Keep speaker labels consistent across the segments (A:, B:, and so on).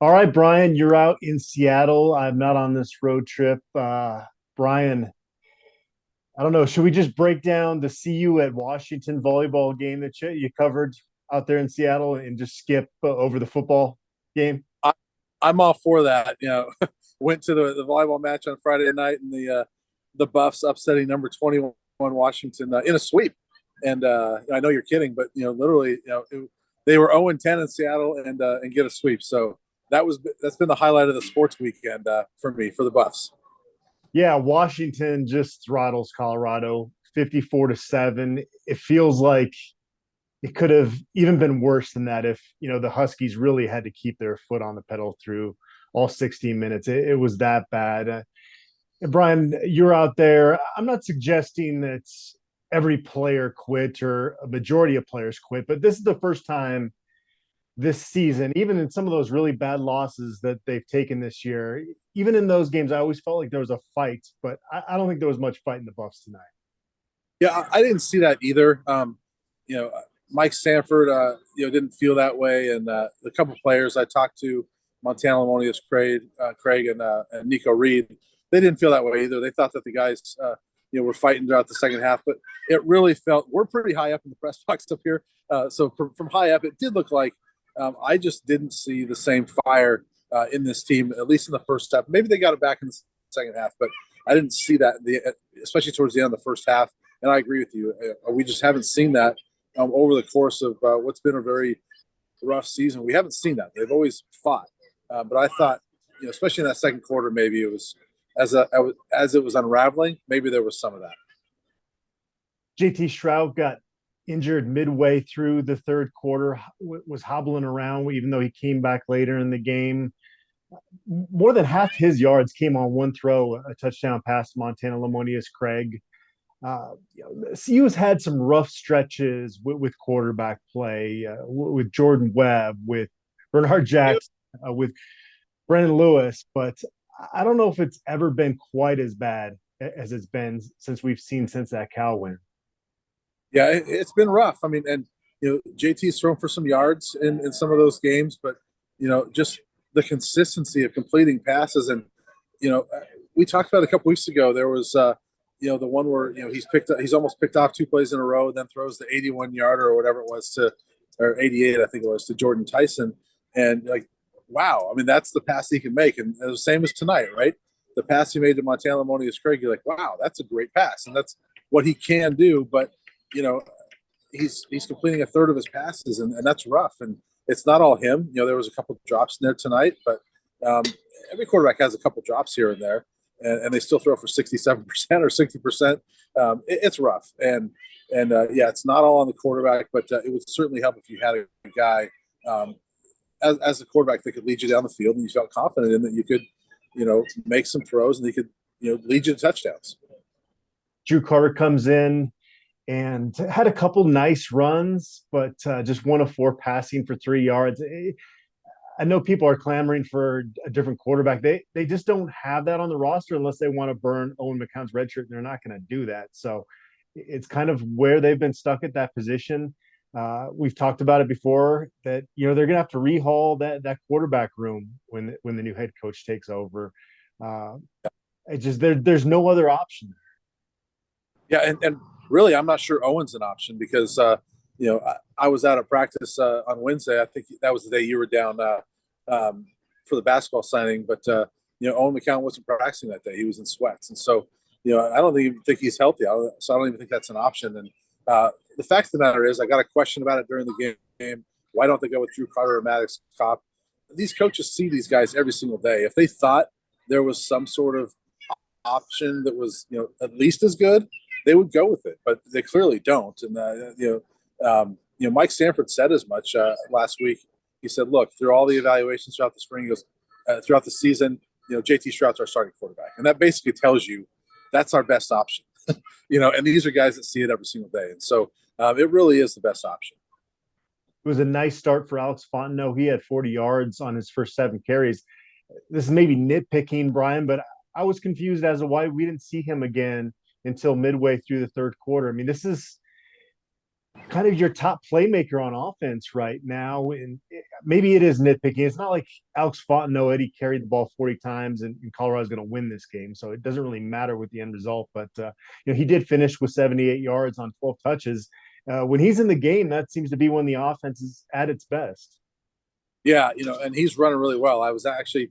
A: All right, Brian, you're out in Seattle. I'm not on this road trip. Brian, I don't know. Should we just break down the CU at Washington volleyball game that you covered out there in Seattle and just skip over the football game?
B: I, I'm all for that. Went to the volleyball match on Friday night, and the Buffs upsetting number 21 Washington in a sweep. And I know you're kidding, but literally, they were 0-10 in Seattle and get a sweep. So that's been the highlight of the sports weekend for me for the Buffs.
A: Yeah, Washington just throttles Colorado 54-7. It feels like it could have even been worse than that if the Huskies really had to keep their foot on the pedal through all 16 minutes. It was that bad. Brian, you're out there. I'm not suggesting that every player quit or a majority of players quit, but this is the first time this season, even in some of those really bad losses that they've taken this year, even in those games, I always felt like there was a fight, but I don't think there was much fight in the Buffs tonight.
B: Yeah, I didn't see that either. Mike Sanford, didn't feel that way, and the couple players I talked to, Montana Lamonius, Craig, and Nico Reed, they didn't feel that way either. They thought that the guys, were fighting throughout the second half, but it really felt we're pretty high up in the press box up here. So from high up, it did look like I just didn't see the same fire in this team, at least in the first half. Maybe they got it back in the second half, but I didn't see that, especially towards the end of the first half. And I agree with you. We just haven't seen that over the course of what's been a very rough season. We haven't seen that. They've always fought, but I thought, especially in that second quarter, maybe it was as it was unraveling. Maybe there was some of that.
A: JT Stroud got injured midway through the third quarter, was hobbling around, even though he came back later in the game. More than half his yards came on one throw, a touchdown pass to Montana Lamonius Craig. CU's had some rough stretches with quarterback play, with Jordan Webb, with Bernard Jackson, with Brendan Lewis, but I don't know if it's ever been quite as bad as it's been since that Cal win.
B: Yeah, it's been rough. I mean, and JT's thrown for some yards in some of those games, but just the consistency of completing passes, and you know, we talked about it a couple weeks ago. There was the one where he's almost picked off two plays in a row, and then throws the 81 yarder or whatever it was or 88, I think it was, to Jordan Tyson, and like, wow, I mean, that's the pass he can make, and the same as tonight, right? The pass he made to Montana Lamonius Craig, you're like, wow, that's a great pass, and that's what he can do, but you know, he's completing a third of his passes, and that's rough. And it's not all him. There was a couple of drops in there tonight, but um, every quarterback has a couple of drops here and there, and they still throw for 67% or 60%. It's rough, and yeah, it's not all on the quarterback, but it would certainly help if you had a guy as a quarterback that could lead you down the field, and you felt confident in that you could, make some throws, and he could, lead you to touchdowns.
A: Drew Carter comes in and had a couple nice runs, but just 1 of 4 passing for 3 yards. I know people are clamoring for a different quarterback. They just don't have that on the roster unless they want to burn Owen McCown's red shirt. They're not going to do that. So it's kind of where they've been stuck at that position. We've talked about it before that they're going to have to rehaul that quarterback room when the new head coach takes over. There's no other option.
B: Yeah, and really, I'm not sure Owen's an option because I was out at practice on Wednesday. I think that was the day you were down for the basketball signing, but Owen McCown wasn't practicing that day. He was in sweats, and so I don't even think he's healthy. So I don't even think that's an option. And the fact of the matter is, I got a question about it during the game. Why don't they go with Drew Carter or Maddox Cobb? These coaches see these guys every single day. If they thought there was some sort of option that was at least as good, they would go with it, but they clearly don't. And Mike Sanford said as much last week. He said, "Look, through all the evaluations throughout the spring, he goes, throughout the season, JT Stroud's our starting quarterback, and that basically tells you that's our best option." And these are guys that see it every single day, and so it really is the best option.
A: It was a nice start for Alex Fontenot. He had 40 yards on his first 7 carries. This is maybe nitpicking, Brian, but I was confused as to why we didn't see him again until midway through the third quarter. I mean, this is kind of your top playmaker on offense right now. And maybe it is nitpicking. It's not like Alex Fontenot, Eddie carried the ball 40 times and Colorado's going to win this game. So it doesn't really matter with the end result. But, he did finish with 78 yards on 12 touches. When he's in the game, that seems to be when the offense is at its best.
B: Yeah, and he's running really well. I was actually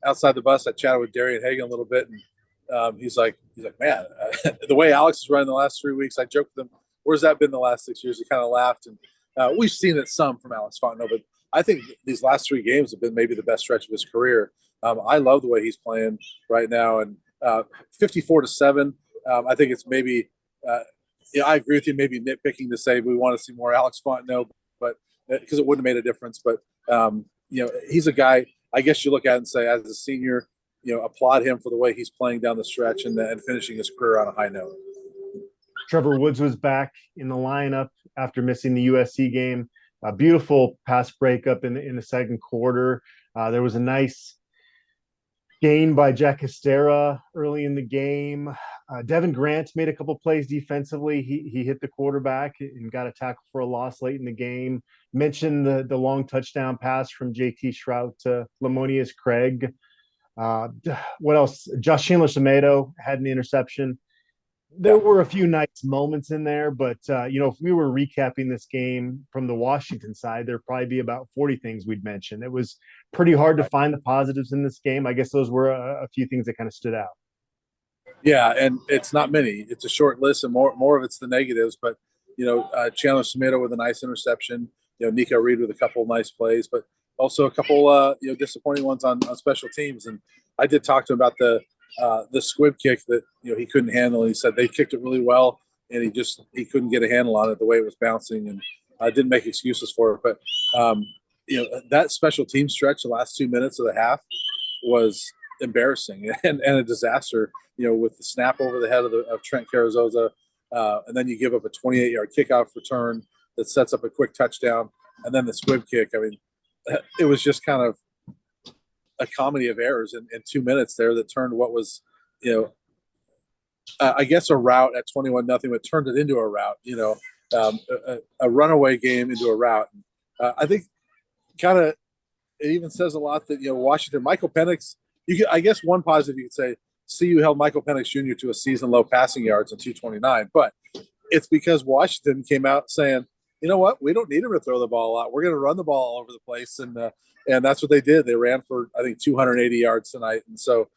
B: outside the bus. I chatted with Darian Hagan a little bit, and he's like, man, the way Alex is running the last 3 weeks, I joked with him, where's that been the last 6 years? He kind of laughed, and we've seen it some from Alex Fontenot, but I think these last 3 games have been maybe the best stretch of his career. I love the way he's playing right now, and 54-7. I think it's maybe. I agree with you. Maybe nitpicking to say we want to see more Alex Fontenot, but because it wouldn't have made a difference. But he's a guy. I guess you look at it and say, as a senior, applaud him for the way he's playing down the stretch and finishing his career on a high note.
A: Trevor Woods was back in the lineup after missing the USC game. A beautiful pass breakup in the second quarter. There was a nice gain by Jack Castera early in the game. Devin Grant made a couple plays defensively. He hit the quarterback and got a tackle for a loss late in the game. Mentioned the long touchdown pass from JT Shrout to Lamonius Craig. What else? Josh Chandler-Semedo had an interception. There were a few nice moments in there, but if we were recapping this game from the Washington side, there'd probably be about 40 things we'd mention. It was pretty hard to find the positives in this game. I guess those were a few things that kind of stood out.
B: Yeah, and it's not many. It's a short list, and more of it's the negatives. But Chandler-Semedo with a nice interception. Nico Reed with a couple of nice plays, but also a couple disappointing ones on special teams. And I did talk to him about the squib kick that he couldn't handle. He said they kicked it really well, and he couldn't get a handle on it the way it was bouncing, and I didn't make excuses for it. But that special team stretch, the last 2 minutes of the half, was embarrassing and a disaster. With the snap over the head of Trent Carrizosa, and then you give up a 28-yard kickoff return that sets up a quick touchdown, and then the squib kick. I mean, it was just kind of a comedy of errors in 2 minutes there that turned what was, I guess a rout at 21-0, but turned it into a rout. A runaway game into a rout. I think kind of it even says a lot that Washington, Michael Penix. I guess one positive you could say, CU held Michael Penix Jr. to a season low passing yards in 229, but it's because Washington came out saying, you know what, we don't need him to throw the ball a lot. We're going to run the ball all over the place, and that's what they did. They ran for, I think, 280 yards tonight, and so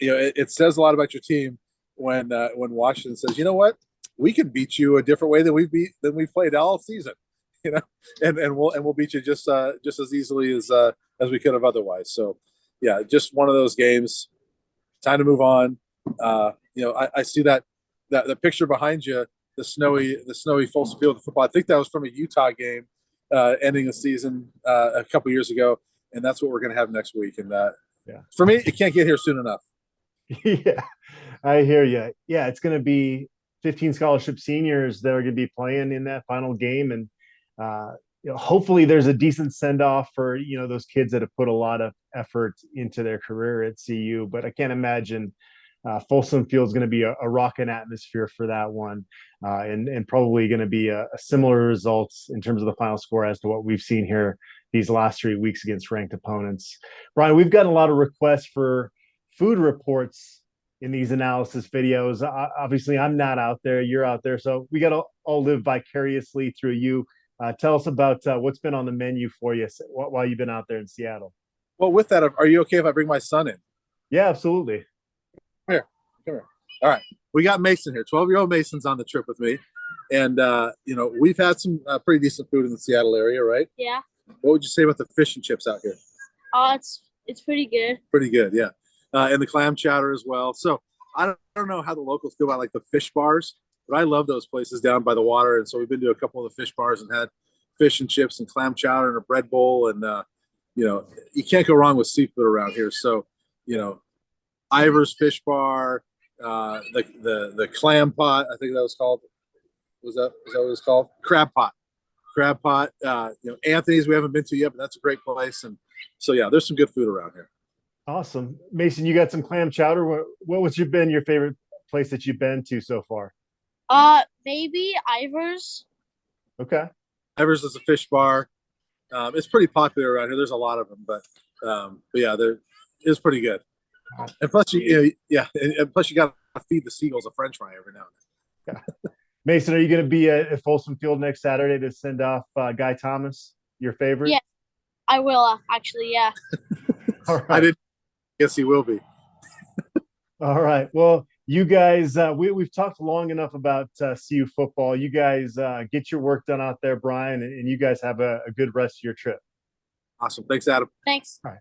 B: it says a lot about your team when Washington says, you know what, we can beat you a different way than we've played all season, and we'll beat you just as easily as we could have otherwise. So yeah, just one of those games. Time to move on. I see that the picture behind you, the snowy full field of football. I think that was from a Utah game ending the season a couple years ago, and that's what we're going to have next week. And for me, it can't get here soon enough.
A: Yeah, I hear you. Yeah, it's going to be 15 scholarship seniors that are going to be playing in that final game, and hopefully there's a decent send off for those kids that have put a lot of effort into their career at CU. But I can't imagine Folsom Field is going to be a rocking atmosphere for that one, and probably going to be a similar results in terms of the final score as to what we've seen here these last 3 weeks against ranked opponents. Brian, we've gotten a lot of requests for food reports in these analysis videos. Obviously, I'm not out there; you're out there, so we got to all live vicariously through you. Tell us about what's been on the menu for you while you've been out there in Seattle.
B: Well, with that, are you okay if I bring my son in?
A: Yeah, absolutely.
B: Come here. All right. We got Mason here. 12-year-old Mason's on the trip with me. And, we've had some pretty decent food in the Seattle area, right?
C: Yeah.
B: What would you say about the fish and chips out here?
C: It's pretty good.
B: Pretty good, yeah. And the clam chowder as well. So I don't know how the locals feel about, like, the fish bars, but I love those places down by the water. And so we've been to a couple of the fish bars and had fish and chips and clam chowder and a bread bowl. And, you can't go wrong with seafood around here. So, Ivor's Fish Bar, the clam pot, I think that was called. Was that what it was called? Crab pot. Anthony's we haven't been to yet, but that's a great place. And so, yeah, there's some good food around here.
A: Awesome. Mason, you got some clam chowder. What was your favorite place that you've been to so far?
C: Maybe Ivor's.
A: Okay.
B: Evers is a fish bar. It's pretty popular around here. There's a lot of them, but yeah, it's pretty good. And plus, and plus you got to feed the seagulls a French fry every now and then.
A: Yeah. Mason, are you going to be at Folsom Field next Saturday to send off Guy Thomas, your favorite?
C: Yeah, I will actually. Yeah.
A: All right.
B: I didn't. Yes, he will be.
A: All right. Well, you guys, we've talked long enough about CU football. You guys get your work done out there, Brian, and you guys have a good rest of your trip.
B: Awesome. Thanks, Adam.
C: Thanks.
A: All right.